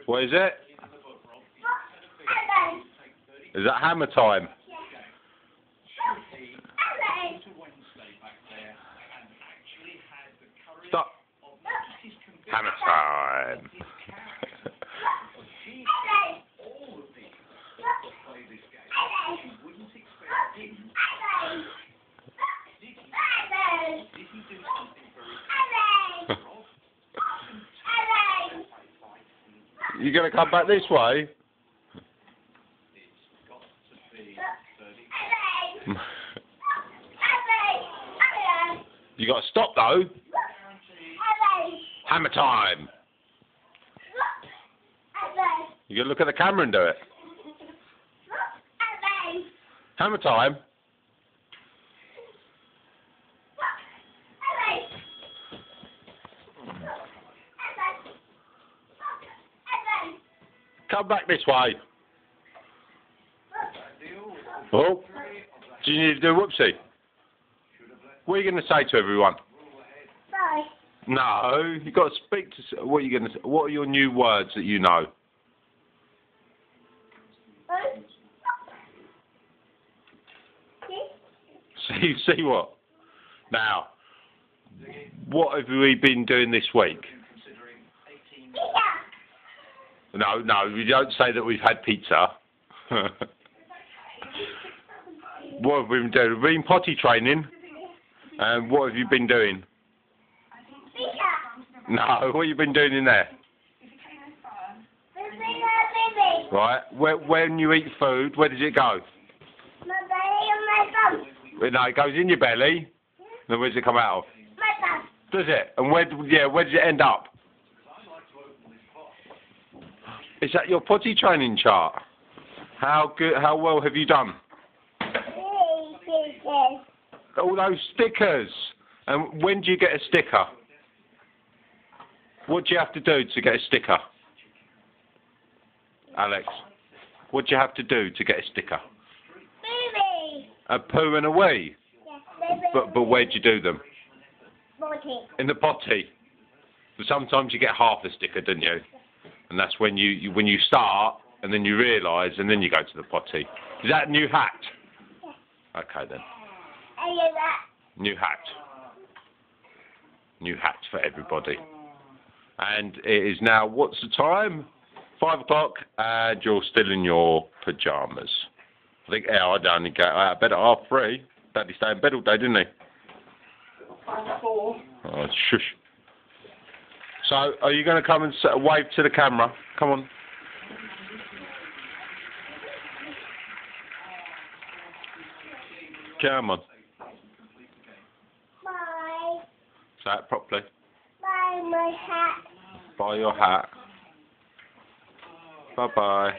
What is it? Is that hammer time? Stop. Hammer time. You gonna come back this way? You got to stop though. Hammer time. You got to look at the camera and do it. Hammer time. Come back this way. Oh, do you need to do a whoopsie? What are you going to say to everyone? Bye. No, you've got to speak to. What are you going to say? What are your new words that you know? See what? Now, what have we been doing this week? No, we don't say that we've had pizza. What have we been doing? We've been potty training. And what have you been doing? No, what have you been doing in there? Right, when you eat food, where does it go? My belly and my bum. No, it goes in your belly. Then where does it come out of? My bum. Does it? And where does it end up? Is that your potty training chart? How good? How well have you done? All those stickers. And when do you get a sticker? What do you have to do to get a sticker? Alex, what do you have to do to get a sticker? Baby. A poo and a wee? Yes, baby. But where do you do them? Potty. In the potty. But sometimes you get half a sticker, don't you? And that's when you start, and then you realise, and then you go to the potty. Is that a new hat? Yes. Okay then. I hear that. New hat. New hat for everybody. And it is now, what's the time? 5 o'clock, and you're still in your pyjamas. I think, yeah, I'd only go out of bed at 3:30. Daddy stayed in bed all day, didn't he? 4. Oh, shush. So, are you going to come and wave to the camera? Come on. Come on. Bye. Say it properly. Bye, my hat. Buy your hat. Bye-bye.